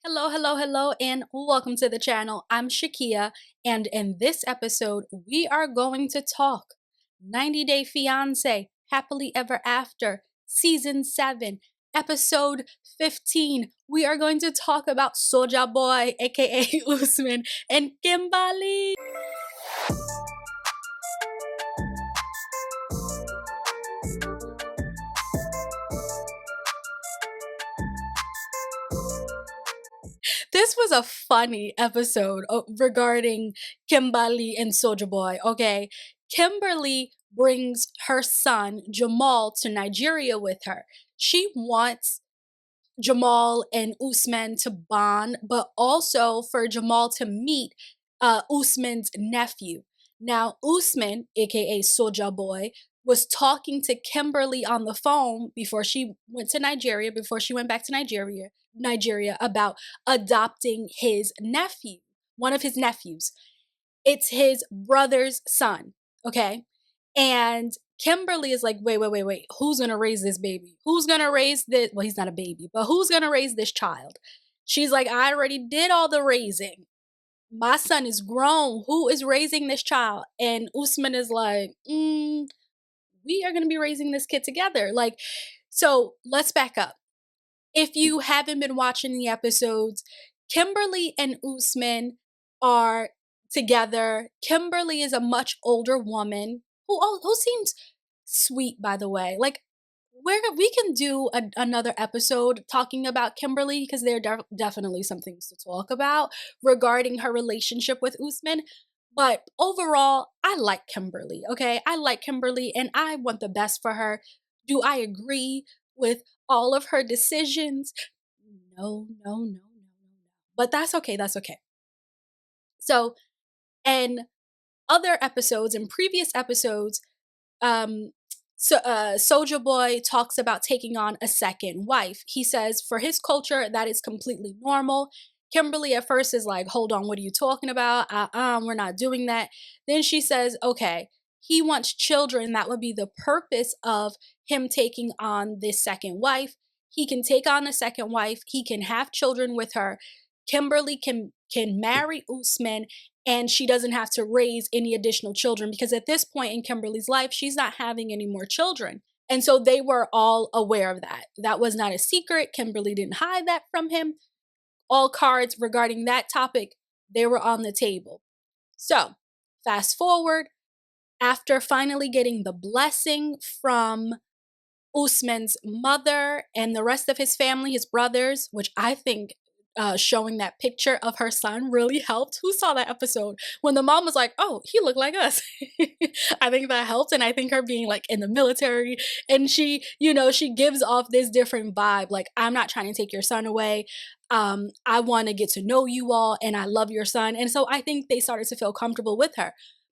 Hello, hello, hello, and welcome to the channel. I'm Shakia, and in this episode, we are going to talk 90 Day Fiancé, Happily Ever After, Season 7, Episode 15. We are going to talk about SojaBoy, aka Usman, and Kimberly. This was a funny episode regarding Kimberly and SojaBoy. Okay, Kimberly brings her son Jamal to Nigeria with her. She wants Jamal and Usman to bond, but also for Jamal to meet Usman's nephew. Now, Usman, aka SojaBoy, was talking to Kimberly on the phone before she went to Nigeria, before she went back to Nigeria about adopting his nephew, one of his nephews. It's his brother's son, okay? And Kimberly is like, wait. Who's gonna raise this baby? Who's gonna raise this? Well, he's not a baby, but who's gonna raise this child? She's like, I already did all the raising. My son is grown. Who is raising this child? And Usman is like, we are gonna be raising this kid together. Like, so let's back up. If you haven't been watching the episodes, Kimberly and Usman are together. Kimberly is a much older woman who seems sweet, by the way. Like, we can do another episode talking about Kimberly because there are definitely some things to talk about regarding her relationship with Usman. But overall, I like Kimberly. Okay, I like Kimberly, and I want the best for her. Do I agree with all of her decisions? No. But that's okay. That's okay. So, in other episodes, in previous episodes, Soldier Boy talks about taking on a second wife. He says for his culture, that is completely normal. Kimberly at first is like, hold on, what are you talking about? We're not doing that. Then she says, okay, he wants children. That would be the purpose of him taking on this second wife. He can take on a second wife. He can have children with her. Kimberly can marry Usman, and she doesn't have to raise any additional children because at this point in Kimberly's life, she's not having any more children. And so they were all aware of that. That was not a secret. Kimberly didn't hide that from him. All cards regarding that topic, they were on the table. So, fast forward, after finally getting the blessing from Usman's mother and the rest of his family, his brothers, which I think showing that picture of her son really helped. Who saw that episode when the mom was like, oh, he looked like us? I think that helped. And I think her being like in the military and she, she gives off this different vibe. Like, I'm not trying to take your son away. I want to get to know you all and I love your son. And so I think they started to feel comfortable with her,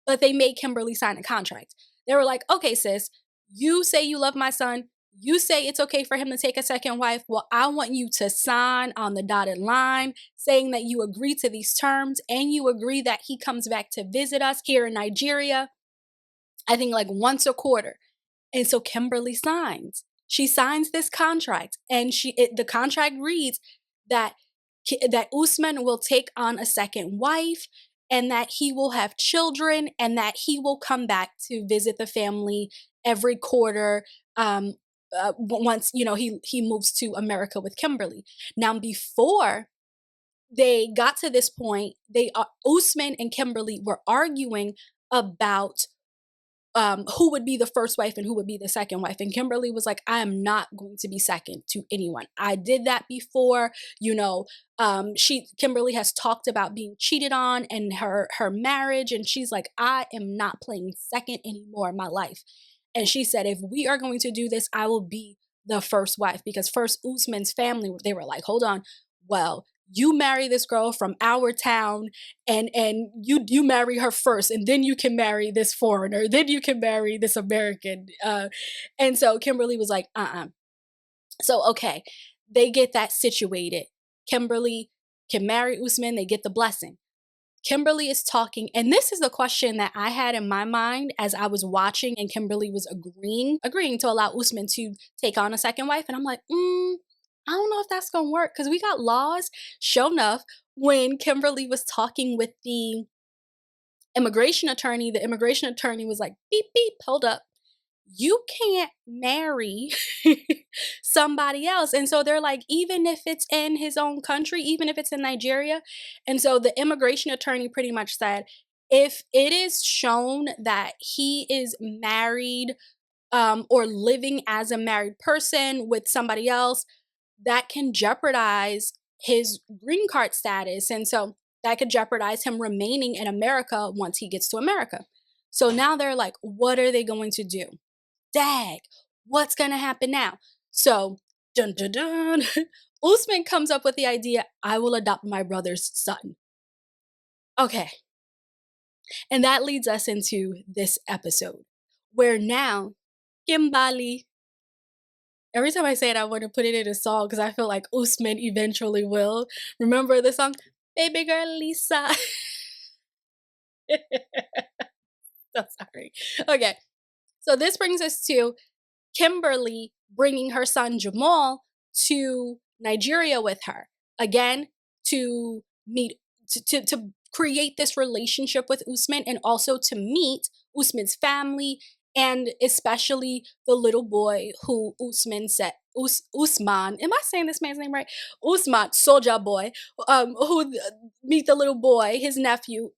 but they made Kimberly sign a contract. They were like, okay, sis, you say you love my son. You say it's okay for him to take a second wife. Well, I want you to sign on the dotted line saying that you agree to these terms and you agree that he comes back to visit us here in Nigeria, I think like once a quarter. And so Kimberly signs. She signs this contract and the contract reads that Usman will take on a second wife and that he will have children and that he will come back to visit the family every quarter once he moves to America with Kimberly. Now, before they got to this point, Usman and Kimberly were arguing about who would be the first wife and who would be the second wife. And Kimberly was like, I am not going to be second to anyone. I did that before. Kimberly has talked about being cheated on and her marriage, and she's like, I am not playing second anymore in my life. And she said, if we are going to do this, I will be the first wife. Because first Usman's family, they were like, hold on, well, you marry this girl from our town and you marry her first, and then you can marry this foreigner, then you can marry this American. And so Kimberly was like, So, okay, they get that situated. Kimberly can marry Usman, they get the blessing. Kimberly is talking, and this is the question that I had in my mind as I was watching, and Kimberly was agreeing to allow Usman to take on a second wife. And I'm like, I don't know if that's gonna work because we got laws. Sure enough, when Kimberly was talking with the immigration attorney was like, beep, beep, hold up. You can't marry somebody else. And so they're like, even if it's in his own country, even if it's in Nigeria. And so the immigration attorney pretty much said, if it is shown that he is married or living as a married person with somebody else, that can jeopardize his green card status. And so that could jeopardize him remaining in America once he gets to America. So now they're like, what are they going to do? Dag, what's going to happen now? So, dun dun dun, Usman comes up with the idea, I will adopt my brother's son. Okay. And that leads us into this episode where now Kimberly, every time I say it, I want to put it in a song because I feel like Usman eventually will. Remember the song, Baby Girl Lisa? So sorry. Okay. So this brings us to Kimberly bringing her son Jamal to Nigeria with her. Again, to meet, to create this relationship with Usman and also to meet Usman's family and especially the little boy who Usman said, Usman, am I saying this man's name right? Usman, SojaBoy, who meet the little boy, his nephew,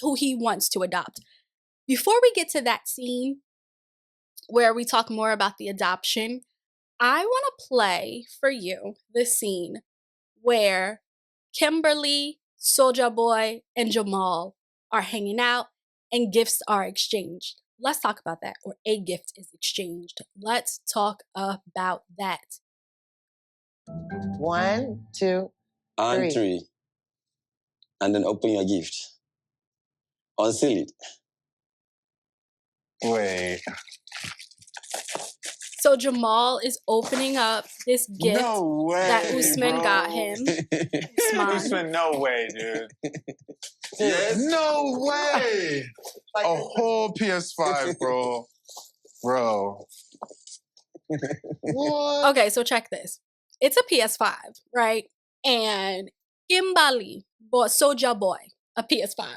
who he wants to adopt. Before we get to that scene where we talk more about the adoption, I want to play for you the scene where Kimberly, SojaBoy, and Jamal are hanging out and gifts are exchanged. Let's talk about that, or a gift is exchanged. Let's talk about that. 1, 2, And 3. 3. And then open your gift. Unseal it. Wait. So Jamal is opening up this gift No way, that Usman bro. got him. Usman, no way, dude. Yes. No way. A whole PS5, bro. Bro. What? Okay, so check this. It's a PS5, right? And Kimberly bought SojaBoy a PS5.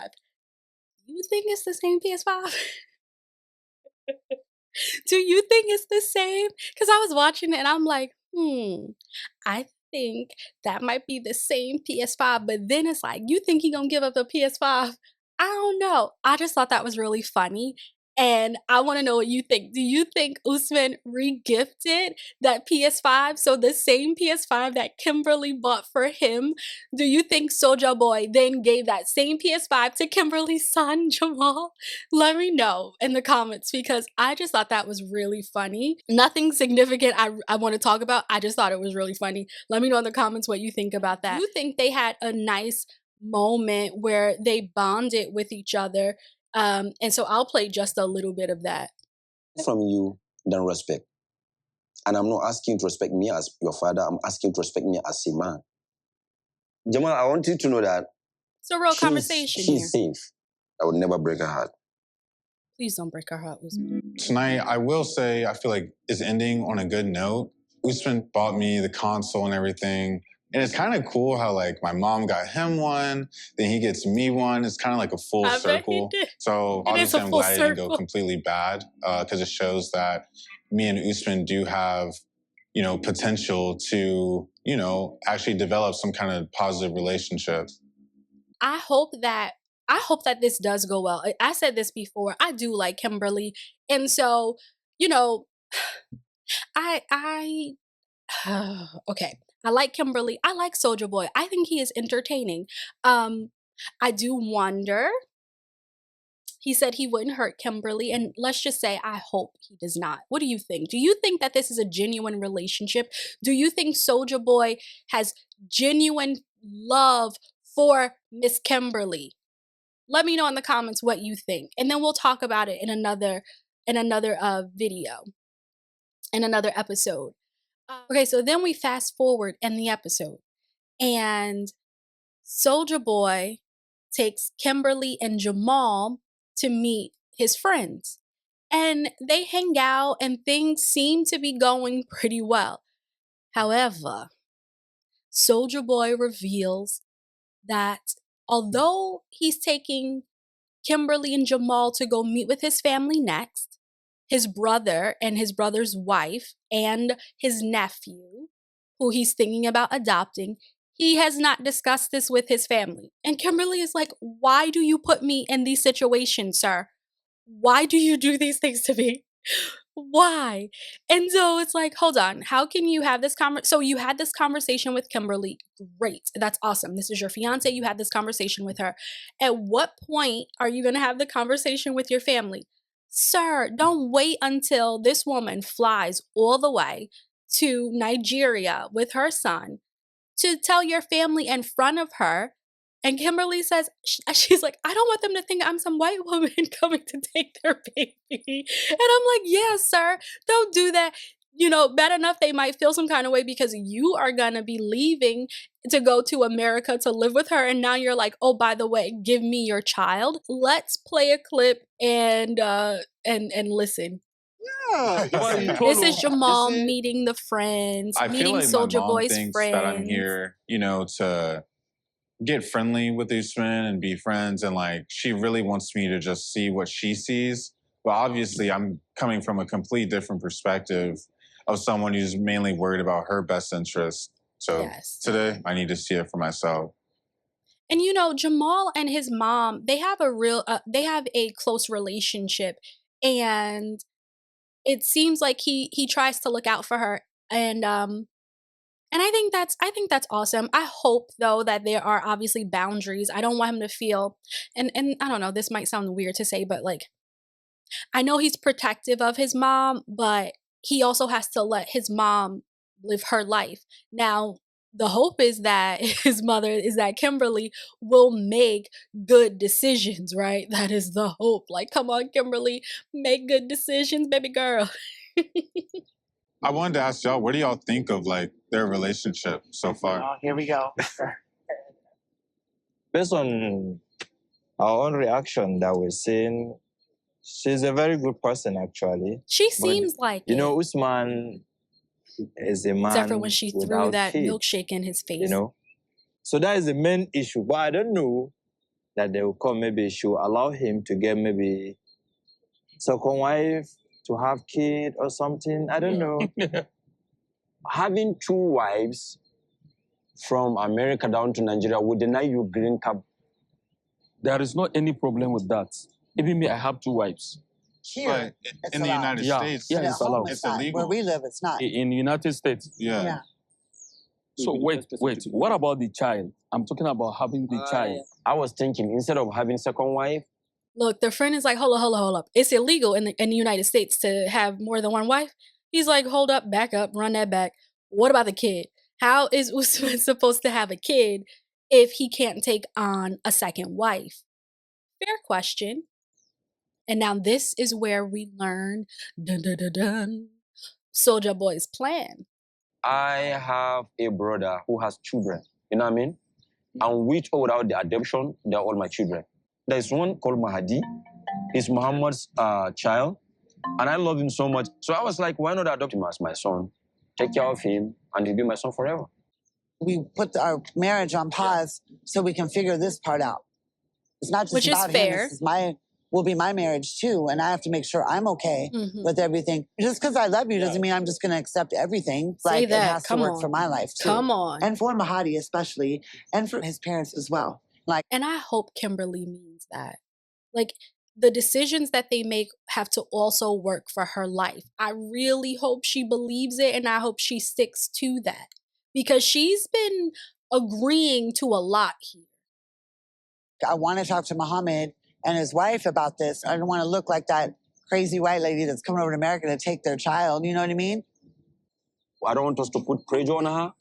You think it's the same PS5? Do you think it's the same? Because I was watching it and I'm like, I think that might be the same PS5. But then it's like, you think he gonna give up the PS5? I don't know. I just thought that was really funny. And I want to know what you think. Do you think Usman regifted that PS5? So the same PS5 that Kimberly bought for him, do you think SojaBoy then gave that same PS5 to Kimberly's son, Jamal? Let me know in the comments because I just thought that was really funny. Nothing significant I want to talk about. I just thought it was really funny. Let me know in the comments what you think about that. Do you think they had a nice moment where they bonded with each other? And so I'll play just a little bit of that. From you, then respect. And I'm not asking you to respect me as your father. I'm asking you to respect me as a man. Jamal, I want you to know that It's a real conversation here. She's safe. I would never break her heart. Please don't break her heart, Usman. Tonight, I will say, I feel like it's ending on a good note. Usman bought me the console and everything. And it's kind of cool how, like, my mom got him one, then he gets me one. It's kind of like a full circle. So obviously, I'm glad it didn't go completely bad because it shows that me and Usman do have, potential to, actually develop some kind of positive relationship. I hope that this does go well. I said this before. I do like Kimberly. And so, I okay. I like Kimberly. I like SojaBoy. I think he is entertaining. I do wonder. He said he wouldn't hurt Kimberly, and let's just say I hope he does not. What do you think? Do you think that this is a genuine relationship? Do you think SojaBoy has genuine love for Miss Kimberly? Let me know in the comments what you think, and then we'll talk about it in another video, in another episode. Okay, so then we fast forward in the episode, and SojaBoy takes Kimberly and Jamal to meet his friends. And they hang out and things seem to be going pretty well. However, SojaBoy reveals that although he's taking Kimberly and Jamal to go meet with his family next, his brother and his brother's wife and his nephew, who he's thinking about adopting, he has not discussed this with his family. And Kimberly is like, why do you put me in these situations, sir? Why do you do these things to me? Why? And so it's like, hold on, how can you have this so you had this conversation with Kimberly. Great. That's awesome. This is your fiance. You had this conversation with her. At what point are you going to have the conversation with your family? Sir, don't wait until this woman flies all the way to Nigeria with her son to tell your family in front of her. And Kimberly says, she's like, I don't want them to think I'm some white woman coming to take their baby. And I'm like, yeah, sir, don't do that. You know, bad enough they might feel some kind of way because you are going to be leaving to go to America to live with her. And now you're like, oh, by the way, give me your child. Let's play a clip and listen. Yeah. This is Jamal meeting the friends, I feel meeting like my Soulja mom Boy's thinks friends. that I'm here, you know, to get friendly with Usman and be friends, and like she really wants me to just see what she sees. But obviously, I'm coming from a complete different perspective of someone who's mainly worried about her best interest. So Yes. today, I need to see it for myself. And you know, Jamal and his mom, they have a close relationship, and it seems like he tries to look out for her, and I think that's awesome. I hope though that there are obviously boundaries. I don't want him to feel, and I don't know, this might sound weird to say, but like I know he's protective of his mom, but he also has to let his mom live her life. Now, the hope is that Kimberly will make good decisions, right? That is the hope. Like, come on, Kimberly, make good decisions, baby girl. I wanted to ask y'all, what do y'all think of like their relationship so far? Oh, here we go. Based on our own reaction that we're seeing, she's a very good person, actually. She seems like You it. know, Usman is a man Except for when she threw without that kids, milkshake in his face. you know. So that is the main issue. But I don't know that they will come. Maybe she will allow him to get maybe second wife to have kid or something. I don't know. Having two wives from America down to Nigeria would deny you green card. There is not any problem with that. Even me, I have two wives. Here, But it's in the allowed. United Yeah, States, yeah, But at it's home allowed. It's not. illegal. Where we live, it's not. In the United States. Yeah. So wait. What about the child? I'm talking about having the child. I was thinking, instead of having second wife, Look, their friend is like, hold up. It's illegal in the United States to have more than one wife. He's like, hold up, back up, run that back. What about the kid? How is Usman supposed to have a kid if he can't take on a second wife? Fair question. And now this is where we learn Soulja Boy's plan. I have a brother who has children. You know what I mean? And with or without the adoption, they're all my children. There's one called Mahadi. He's Muhammad's child. And I love him so much. So I was like, why not adopt him as my son? Take care of him, and he'll be my son forever. We put our marriage on pause so we can figure this part out. It's not just Which is about fair. him. This is will be my marriage too, and I have to make sure I'm okay with everything. Just because I love you doesn't mean I'm just going to accept everything. Say Like that. it has Come to work on. for my life too. Come on. And for Mahadi especially, and for his parents as well. And I hope Kimberly means that. Like, the decisions that they make have to also work for her life. I really hope she believes it, and I hope she sticks to that. Because she's been agreeing to a lot here. I want to talk to Muhammad and his wife about this. I don't want to look like that crazy white lady that's coming over to America to take their child. You know what I mean? I don't want us to put pressure on her.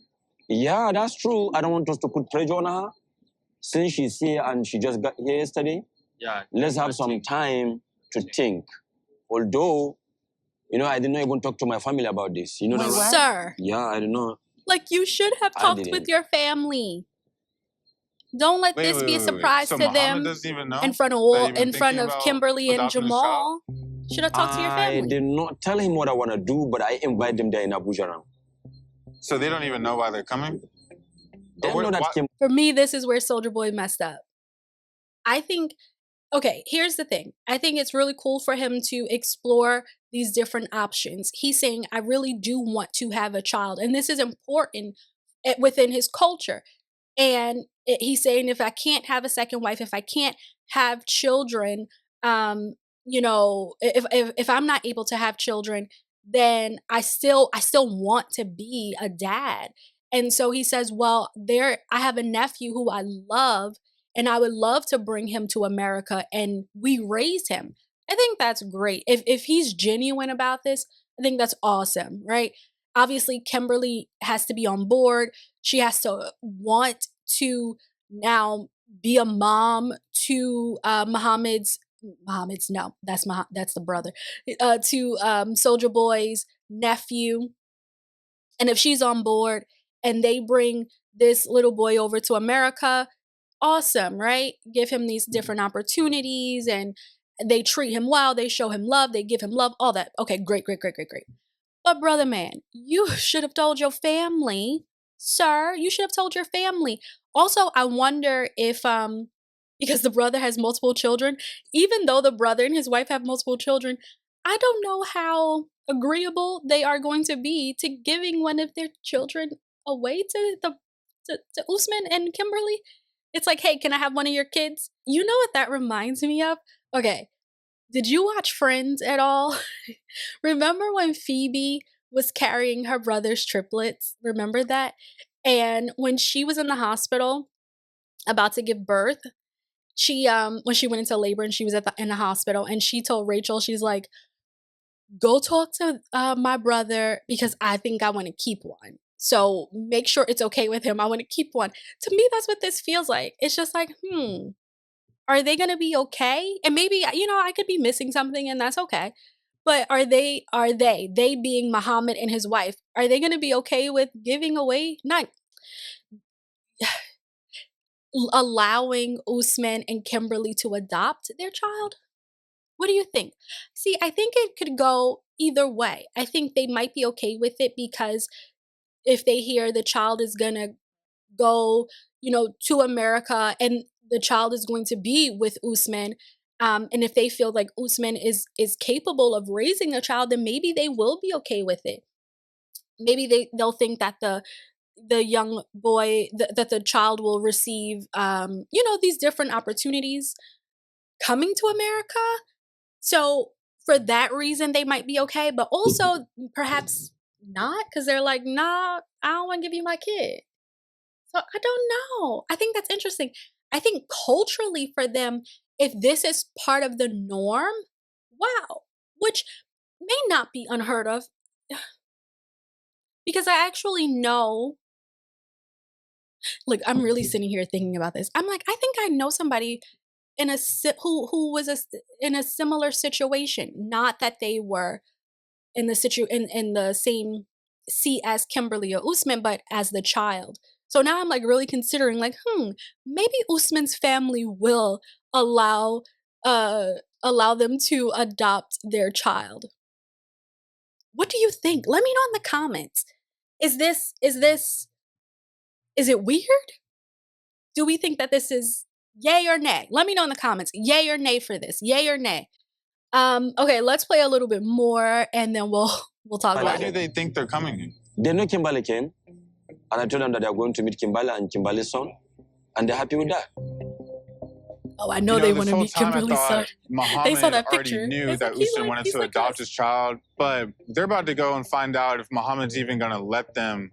Yeah, that's true. I don't want us to put pressure on her. Since she's here and she just got here yesterday, let's have some time to think. Although, you know, I did not even talk to my family about this. You know Wait, that, right? what? Sir, Yeah, I don't know. like, you should have I talked with didn't. your family. Don't let this be a surprise So to Muhammad them doesn't even know in front of that you've been thinking about Kimberly and adopting his child? Jamal. Should have talked to your I family. did not tell him what I want to do, but I invite them there in Abuja now. So they don't even know why they're coming? them know that Kim. For me, this is where SojaBoy messed up. I think, okay, here's the thing. I think it's really cool for him to explore these different options. He's saying, I really do want to have a child. And this is important within his culture. And he's saying, if I can't have a second wife, if I can't have children, you know, if I'm not able to have children, then I still want to be a dad. And so he says, well, I have a nephew who I love, and I would love to bring him to America and we raise him. I think that's great. If he's genuine about this, I think that's awesome, right? Obviously, Kimberly has to be on board. She has to want to now be a mom to Muhammad's no, that's the brother, to SojaBoy's nephew. And if she's on board and they bring this little boy over to America, awesome, right? Give him these different opportunities and they treat him well, they show him love, they give him love, all that. Okay, great, great, great, great, great. But brother man, you should have told your family, sir. You should have told your family. Also, I wonder if because the brother has multiple children, even though the brother and his wife have multiple children, I don't know how agreeable they are going to be to giving one of their children away to Usman and Kimberly. It's like, hey, can I have one of your kids? You know what that reminds me of? Okay, did you watch Friends at all? Remember when Phoebe was carrying her brother's triplets? Remember that? And when she was in the hospital about to give birth, she when she went into labor and she was in the hospital, and she told Rachel, she's like, go talk to my brother because I think I want to keep one. So make sure it's okay with him. I want to keep one. To me, that's what this feels like. It's just like, are they going to be okay? And maybe, you know, I could be missing something and that's okay. But they being Muhammad and his wife, are they going to be okay with giving away, not allowing Usman and Kimberly to adopt their child? What do you think? See, I think it could go either way. I think they might be okay with it because if they hear the child is going to go, you know, to America and the child is going to be with Usman, and if they feel like Usman is capable of raising a child, then maybe they will be okay with it. Maybe they'll think that the young boy that the child will receive, you know, these different opportunities coming to America. So for that reason, they might be okay, but also perhaps not, because they're like, nah, I don't want to give you my kid. So I don't know. I think that's interesting. I think culturally for them, if this is part of the norm, wow, which may not be unheard of, because I actually know, look, I'm really sitting here thinking about this. I'm like, I think I know somebody in who was in a similar situation. Not that they were in the in the same seat as Kimberly or Usman, but as the child. So now I'm like really considering, like, maybe Usman's family will allow them to adopt their child. What do you think? Let me know in the comments. Is it weird? Do we think that this is yay or nay? Let me know in the comments. Yay or nay for this? Yay or nay? Okay, let's play a little bit more and then we'll talk about it. Why do they think they're coming in? They know Kimberly came, and I told them that they are going to meet Kimberly and Kimberly's son, and they're happy with that. Oh, I know they want to meet Kimberly's son. Muhammad They saw that already picture. knew that like, Usman wanted to adopt his child, but they're about to go and find out if Muhammad's even going to let them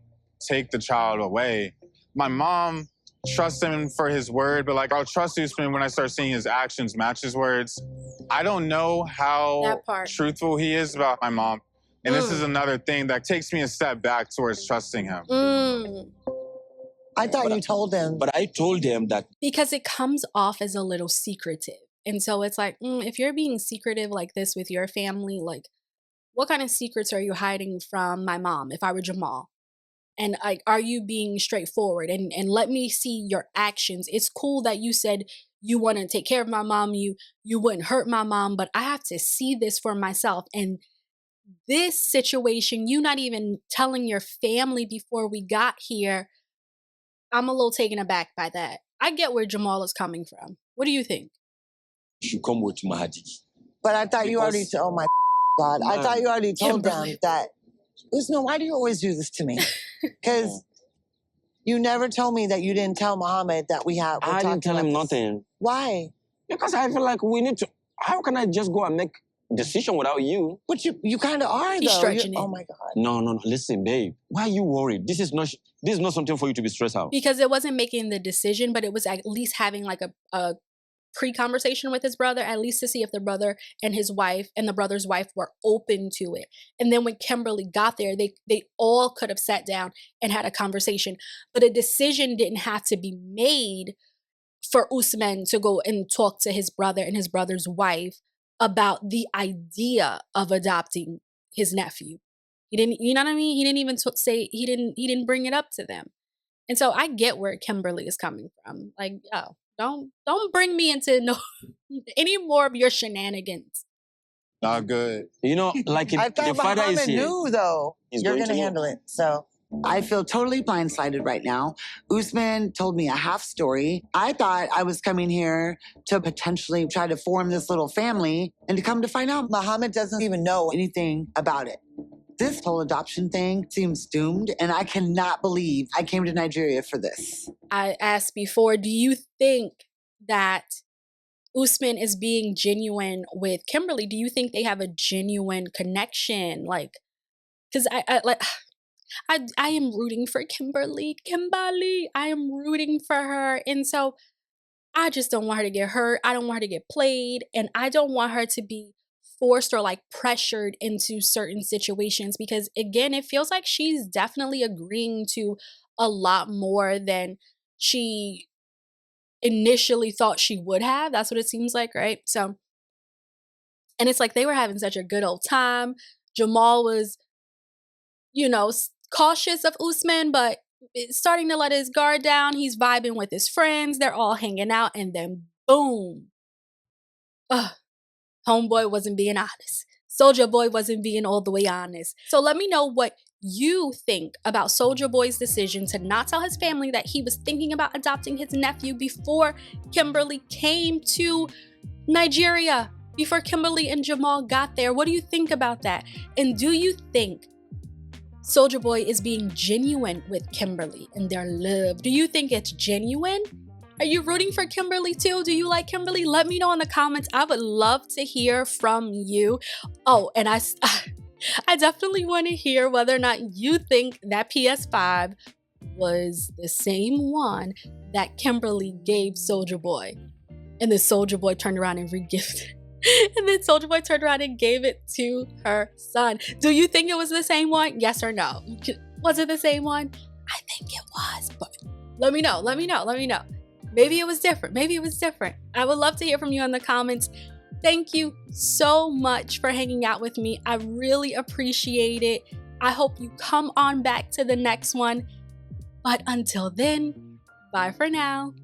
take the child away. My mom trusts him for his word, but like, I'll trust Usman when I start seeing his actions match his words. I don't know how truthful he is about my mom. And this is another thing that takes me a step back towards trusting him. I thought you told him. But I told them that. Because it comes off as a little secretive. And so it's like, if you're being secretive like this with your family, like, what kind of secrets are you hiding from my mom if I were Jamal? And like, are you being straightforward? And let me see your actions. It's cool that you said you want to take care of my mom. You wouldn't hurt my mom, but I have to see this for myself. And this situation, you not even telling your family before we got here, I'm a little taken aback by that. I get where Jamal is coming from. What do you think? You should come with Mahadi. But I thought you already, oh my God, I thought you already told them Kimberly. that, Usman, why do you always do this to me? Because you never told me that you didn't tell Muhammad that we have. I didn't tell him nothing. Why? Because I feel like we need to. How can I just go and make decision without you? But you kind of are, He's though. stretching it. Oh my God. No. Listen, babe. Why are you worried? This is not something for you to be stressed out. Because it wasn't making the decision, but it was at least having like a pre-conversation with his brother, at least to see if the brother and his wife and the brother's wife were open to it. And then when Kimberly got there, they all could have sat down and had a conversation. But a decision didn't have to be made for Usman to go and talk to his brother and his brother's wife about the idea of adopting his nephew. He didn't, you know what I mean? He didn't even say, he didn't bring it up to them. And so I get where Kimberly is coming from. Like, oh, don't bring me into any more of your shenanigans. Not good. You know, like if I thought the father is Muhammad here, knew, though. he's You're going going to to handle it. So I feel totally blindsided right now. Usman told me a half story. I thought I was coming here to potentially try to form this little family, and to come to find out Muhammad doesn't even know anything about it. This whole adoption thing seems doomed, and I cannot believe I came to Nigeria for this. I asked before, do you think that Usman is being genuine with Kimberly? Do you think they have a genuine connection? Like, because I am rooting for Kimberly. I am rooting for her. And so I just don't want her to get hurt. I don't want her to get played. And I don't want her to be forced or like pressured into certain situations, because again, it feels like she's definitely agreeing to a lot more than she initially thought she would have. That's what it seems like, right? So, and it's like they were having such a good old time. Jamal was, cautious of Usman, but starting to let his guard down. He's vibing with his friends. They're all hanging out, and then boom. Homeboy wasn't being honest. SojaBoy wasn't being all the way honest. So let me know what you think about SojaBoy's decision to not tell his family that he was thinking about adopting his nephew before Kimberly came to Nigeria, before Kimberly and Jamal got there. What do you think about that? And do you think SojaBoy is being genuine with Kimberly and their love? Do you think it's genuine? Are you rooting for Kimberly too? Do you like Kimberly? Let me know in the comments. I would love to hear from you. Oh, and I definitely want to hear whether or not you think that PS5 was the same one that Kimberly gave SojaBoy. And then SojaBoy turned around and regifted. And then SojaBoy turned around and gave it to her son. Do you think it was the same one? Yes or no? Was it the same one? I think it was, but let me know. Maybe it was different. I would love to hear from you in the comments. Thank you so much for hanging out with me. I really appreciate it. I hope you come on back to the next one. But until then, bye for now.